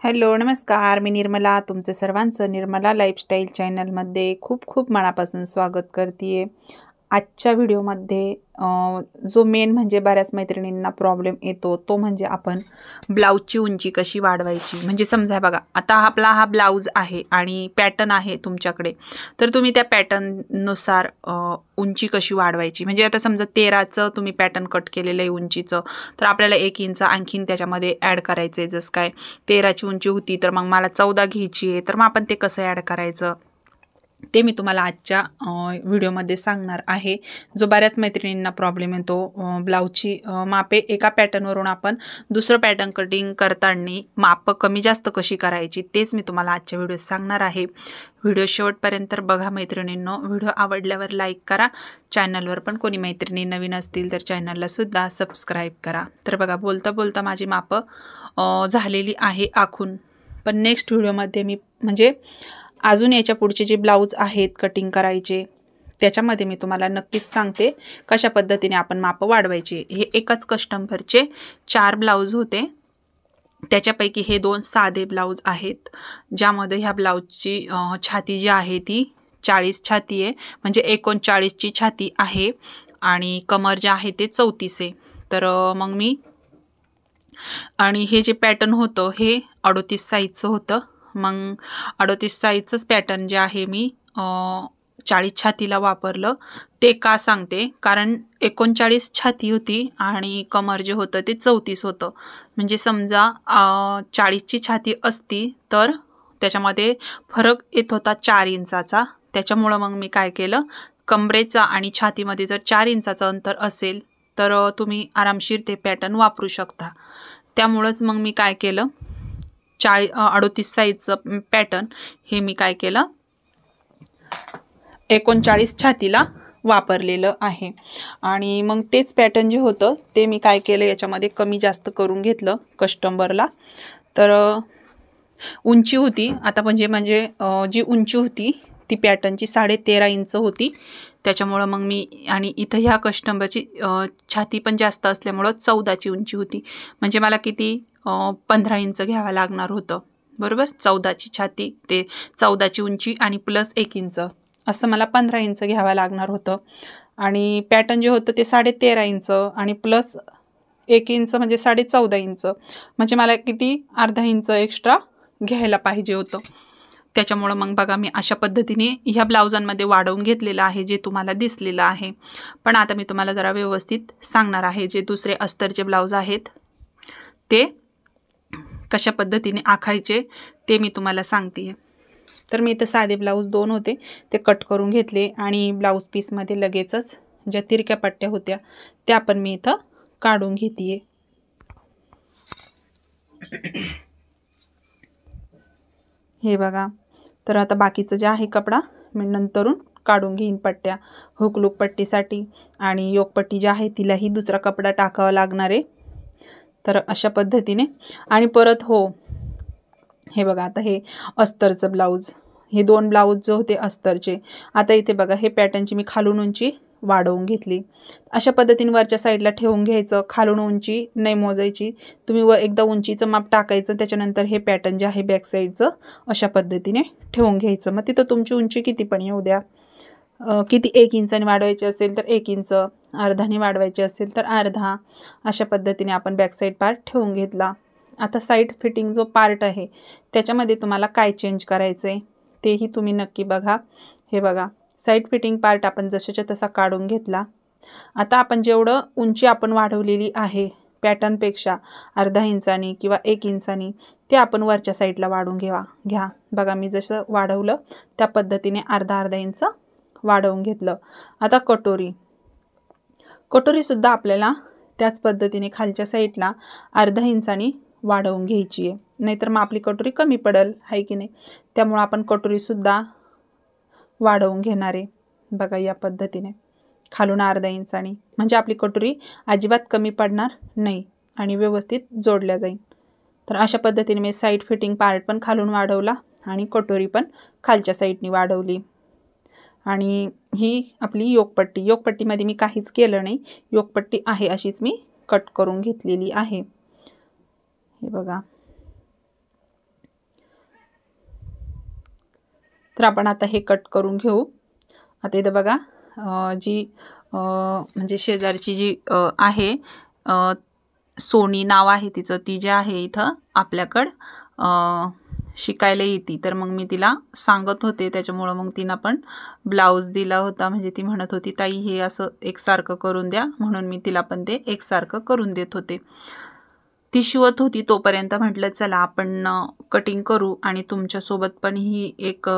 Hello, नमस्कार. मी निर्मला. तुमचं सर्वांचं निर्मला लाईफस्टाईल चॅनलमध्ये खूप खूप मनापासून स्वागत करते. आजच्या व्हिडिओमध्ये जो मेन म्हणजे बऱ्याच मैत्रिणींना प्रॉब्लेम येतो तो म्हणजे आपण ब्लाऊजची उंची कशी वाढवायची. म्हणजे समजा बघा, आता आपला हा ब्लाऊज आहे आणि पॅटर्न आहे तुमच्याकडे, तर तुम्ही त्या पॅटर्ननुसार उंची कशी वाढवायची. म्हणजे आता समजा 13चं तुम्ही पॅटर्न कट केलेलं आहे उंचीचं, तर आपल्याला 1 इंच आणखीन त्याच्यामध्ये ॲड करायचं आहे. जसं काय 13ची उंची होती तर मग मला 14 घ्यायची आहे, तर मग आपण ते कसं ॲड करायचं ते मी तुम्हाला आजच्या व्हिडिओमध्ये सांगणार आहे. जो बऱ्याच मैत्रिणींना प्रॉब्लेम येतो, ब्लाऊजची मापे एका पॅटर्नवरून आपण दुसरं पॅटर्न कटिंग करताना माप कमी जास्त कशी करायची तेच मी तुम्हाला आजच्या व्हिडिओत सांगणार आहे. व्हिडिओ शेवटपर्यंत बघा मैत्रिणींनो. व्हिडिओ आवडल्यावर लाईक करा. चॅनलवर पण कोणी मैत्रिणी नवीन असतील तर चॅनलला सुद्धा सबस्क्राईब करा. तर बघा, बोलता बोलता माझी मापं झालेली आहे आखून. पण नेक्स्ट व्हिडिओमध्ये मी म्हणजे अजून याच्या पुढचे जे ब्लाऊज आहेत कटिंग करायचे त्याच्यामध्ये मी तुम्हाला नक्कीच सांगते कशा पद्धतीने आपण मापं वाढवायचे. हे एकाच कस्टमरचे 4 ब्लाऊज होते, त्याच्यापैकी हे 2 साधे ब्लाऊज आहेत, ज्यामध्ये ह्या ब्लाऊजची छाती जी आहे ती 40 छाती आहे. म्हणजे 39ची छाती आहे आणि कमर जे आहे ते 34 आहे. तर मग मी आणि हे जे पॅटर्न होतं हे 38 साईजचं होतं. मग 38 साईजचंच पॅटर्न जे आहे मी 40 छातीला वापरलं. ते का सांगते, कारण 39 छाती होती आणि कमर जे होतं ते 34 होतं. म्हणजे समजा 40ची छाती असती तर त्याच्यामध्ये फरक येत होता 4 इंचाचा. त्याच्यामुळं मग मी काय केलं, कमरेचा आणि छातीमध्ये जर 4 इंचाचं अंतर असेल तर तुम्ही आरामशीर ते पॅटर्न वापरू शकता. त्यामुळंच मग मी काय केलं, 38 साईजचं पॅटर्न हे मी काय केलं 39 छातीला वापरलेलं आहे. आणि मग तेच पॅटर्न जे होतं ते मी काय केलं, याच्यामध्ये कमी जास्त करून घेतलं कस्टमरला. तर उंची होती आता म्हणजे जी उंची होती ती पॅटर्नची 13.5 इंच होती. त्याच्यामुळं मग मी आणि इथं ह्या कस्टमरची छाती पण जास्त असल्यामुळं 14ची उंची होती. म्हणजे मला किती 15 इंच घ्यावं लागणार होतं, बरोबर. 14ची छाती ते 14ची उंची आणि प्लस 1 इंच असं मला 15 इंच घ्यावं लागणार होतं. आणि पॅटर्न जे होतं ते 13.5 इंच आणि प्लस 1 इंच म्हणजे 14.5 इंच. म्हणजे मला किती अर्धा इंच एक्स्ट्रा घ्यायला पाहिजे होतं. त्याच्यामुळं मग बघा, मी अशा पद्धतीने ह्या ब्लाऊजांमध्ये वाढवून घेतलेलं आहे, जे तुम्हाला दिसलेलं आहे. पण आता मी तुम्हाला जरा व्यवस्थित सांगणार आहे. जे दुसरे अस्तरचे ब्लाऊज आहेत ते कशा पद्धतीने आखायचे ते मी तुम्हाला सांगते. तर मी इथं साधे ब्लाऊज 2 होते ते कट करून घेतले आणि ब्लाऊज पीसमध्ये लगेचच ज्या तिरक्या पट्ट्या होत्या त्या पण मी इथं काढून घेते. हे बघा, तर आता बाकीचं जे आहे कपडा मी नंतरून काढून घेईन पट्ट्या. हुकलूक पट्टीसाठी आणि योगपट्टी जी आहे तिलाही दुसरा कपडा टाकावा लागणार आहे. तर अशा पद्धतीने आणि परत हे बघा, आता हे अस्तरचं ब्लाऊज, हे 2 ब्लाऊज जो होते अस्तरचे. आता इथे बघा, हे पॅटर्नची मी खालून उंची वाढवून घेतली. अशा पद्धतीने वरच्या साईडला ठेवून घ्यायचं. खालून उंची नाही मोजायची तुम्ही, एकदा उंचीचं माप टाकायचं. त्याच्यानंतर हे पॅटर्न जे आहे बॅक साईडचं अशा पद्धतीने ठेवून घ्यायचं. मग तिथं तुमची उंची किती पण येऊ द्या. किती 1 इंचाने वाढवायची असेल तर 1 इंच, अर्धाने वाढवायची असेल तर अर्धा, अशा पद्धतीने आपण बॅक साईड पार्ट ठेवून घेतला. आता साईड फिटिंग जो पार्ट आहे त्याच्यामध्ये तुम्हाला काय चेंज करायचं आहे तेही तुम्ही नक्की बघा. हे बघा, साईड फिटिंग पार्ट आपण जशाच्या तसा काढून घेतला. आता आपण जेवढं उंची आपण वाढवलेली आहे पॅटर्नपेक्षा अर्धा इंचानी किंवा 1 इंचानी ते आपण वरच्या साईडला वाढवून घ्या. बघा, मी जसं वाढवलं त्या पद्धतीने अर्धा इंच वाढवून घेतलं. आता कटोरीसुद्धा आपल्याला त्याच पद्धतीने खालच्या साईडला अर्धा इंचानी वाढवून घ्यायची आहे, नाहीतर मग आपली कटोरी कमी पडेल, आहे की नाही. त्यामुळं आपण कटोरीसुद्धा वाढवून घेणार आहे. बघा, या पद्धतीने खालून अर्धा इंचानी, म्हणजे आपली कटोरी अजिबात कमी पडणार नाही आणि व्यवस्थित जोडल्या जाईल. तर अशा पद्धतीने मी साईड फिटिंग पार्ट पण खालून वाढवला आणि कटोरी पण खालच्या साईडनी वाढवली. आणि ही आपली योगपट्टीमध्ये मी काहीच केलं नाही. योगपट्टी आहे अशीच मी कट करून घेतलेली आहे. हे बघा, तर आपण आता हे कट करून घेऊ। आता इथं बघा जी म्हणजे शेजारची जी आहे सोनी नाव आहे तिचं, ती जे आहे इथं आपल्याकडं शिकायला येते, तर मग मी तिला सांगत होते, त्याच्यामुळं मग तिनं पण ब्लाऊज दिला होता। म्हणजे ती म्हणत होती ताई हे असं एकसारखं करून द्या, म्हणून मी तिला पण ते एकसारखं करून देत होते। ती शिवत होती तोपर्यंत म्हटलं चला आपण कटिंग करू आणि तुमच्यासोबत पण ही एक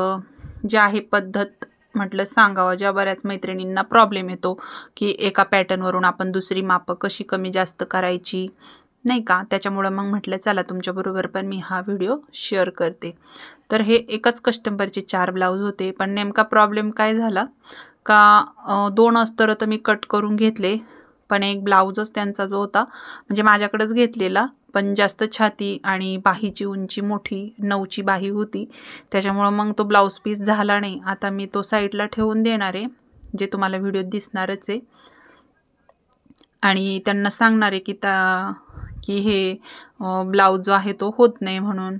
जी आहे पद्धत म्हटलं सांगावं, ज्या बऱ्याच मैत्रिणींना प्रॉब्लेम येतो की एका पॅटर्नवरून आपण दुसरी मापं कशी कमी जास्त करायची, नाही का। त्याच्यामुळं मग म्हटलं चला तुमच्याबरोबर पण मी हा व्हिडिओ शेअर करते। तर हे एकच कस्टमरचे 4 ब्लाऊज होते, पण नेमका प्रॉब्लेम काय झाला का 2 अस्तर तर मी कट करून घेतले, पण एक ब्लाऊजच त्यांचा जो होता म्हणजे माझ्याकडेच घेतलेला, पण जास्त छाती आणि बाहीची उंची मोठी 9ची बाही होती, त्याच्यामुळं मग तो ब्लाऊज पीस झाला नाही। आता मी तो साईडला ठेवून देणार आहे, जे तुम्हाला व्हिडिओ दिसणारच आहे, आणि त्यांना सांगणार आहे की हे ब्लाऊज जो आहे तो होत नाही म्हणून।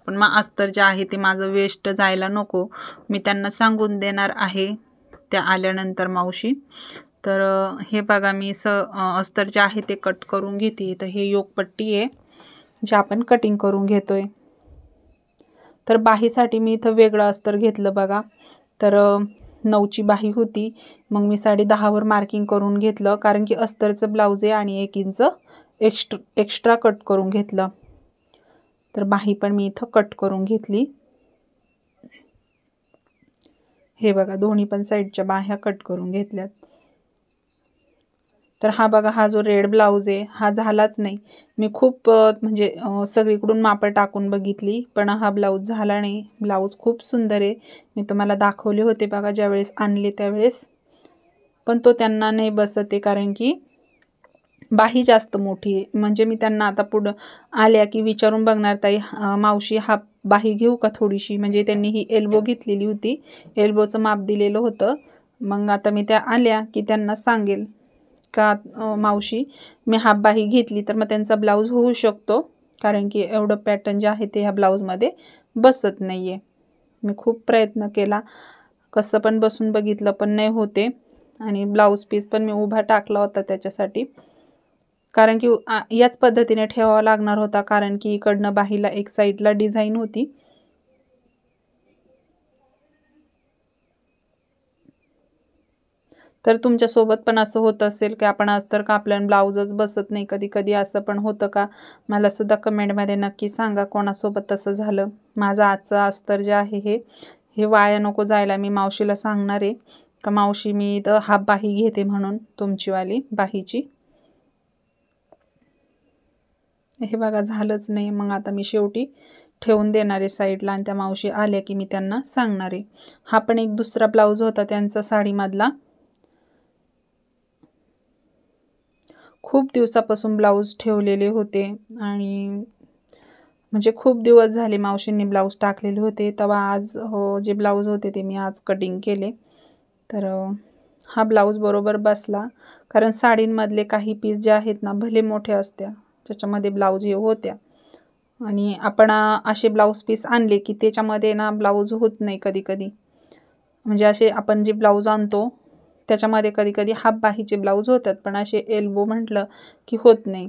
पण मग अस्तर जे आहे ते माझं वेस्ट जायला नको, मी त्यांना सांगून देणार आहे त्या आल्यानंतर मावशी। तर हे बघा मी अस्तर जे आहे ते कट करून घेते। तर हे योगपट्टी आहे जे आपण कटिंग करून घेतोय। तर बाहीसाठी मी इथं वेगळं अस्तर घेतलं बघा। तर 9ची बाही होती, मग मी 10.5वर मार्किंग करून घेतलं, कारण की अस्तरचं ब्लाऊज आहे आणि 1 इंच एक्स्ट्रा कट करून घेतलं। तर बाही पण मी इथं कट करून घेतली। हे बघा दोन्ही पण साईडच्या बाह्या कट करून घेतल्यात। तर हा बघा हा जो रेड ब्लाऊज आहे हा झालाच नाही। मी खूप म्हणजे सगळीकडून मापं टाकून बघितली, पण हा ब्लाऊज झाला नाही। ब्लाऊज खूप सुंदर आहे, मी तुम्हाला दाखवले होते बघा ज्यावेळेस आणले त्यावेळेस, पण तो त्यांना नाही बसत आहे, कारण की बाही जास्त मोठी आहे। म्हणजे मी त्यांना आता पुढं आल्या की विचारून बघणार ताई मावशी हा बाही घेऊ का थोडीशी, म्हणजे त्यांनी ही एल्बो घेतलेली होती, एल्बोचं माप दिलेलं होतं। मग आता मी त्या आल्या की त्यांना सांगेल का मावशी मी हाफ बाही घेतली तर मग त्यांचा ब्लाऊज होऊ शकतो, कारण की एवढं पॅटर्न जे आहे ते ह्या ब्लाऊजमध्ये बसत नाही आहे। मी खूप प्रयत्न केला, कसं पण बसून बघितलं पण नाही होते, आणि ब्लाऊज पीस पण मी उभा टाकला होता त्याच्यासाठी, कारण की याच पद्धतीने ठेवावा लागणार होता, कारण की इकडनं बाहीला एक साईडला डिझाईन होती। तर तुमच्यासोबत पण असं होत असेल की आपण अस्तर कापलं आणि ब्लाऊजच बसत नाही, कधी कधी असं पण होतं का, मला सुद्धा कमेंटमध्ये नक्की सांगा कोणासोबत तसं झालं। माझं आजचं अस्तर जे आहे हे वाया नको जायला, मी मावशीला सांगणार आहे का मावशी मी इथं हाफ बाही घेते म्हणून तुमचीवाली बाहीची। हे बघा झालंच नाही, मग आता मी शेवटी ठेवून देणार आहे साईडला, आणि त्या मावशी आल्या की मी त्यांना सांगणार आहे। हा पण एक दुसरा ब्लाऊज होता त्यांचा साडीमधला, खूप दिवसापासून ब्लाऊज ठेवलेले होते, आणि म्हणजे खूप दिवस झाले मावशींनी ब्लाऊज टाकलेले होते, तेव्हा आज जे ब्लाऊज होते ते मी आज कटिंग केले। तर हा ब्लाऊज बरोबर बसला, कारण साडींमधले काही पीस जे आहेत ना भले मोठे असत्या, त्याच्यामध्ये ब्लाऊज हे होत्या, आणि आपण असे ब्लाऊज पीस आणले की त्याच्यामध्ये ना ब्लाऊज होत नाही कधी कधी, म्हणजे असे आपण जे ब्लाऊज आणतो त्याच्यामध्ये कधी कधी हाफ बाहीचे ब्लाऊज होतात, पण असे एल्बो म्हटलं की होत नाही।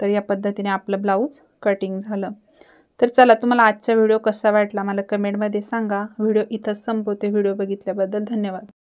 तर या पद्धतीने आपलं ब्लाऊज कटिंग झालं। तर चला तुम्हाला आजचा व्हिडिओ कसा वाटला मला कमेंटमध्ये सांगा। व्हिडिओ इथंच संपवते। व्हिडिओ बघितल्याबद्दल धन्यवाद।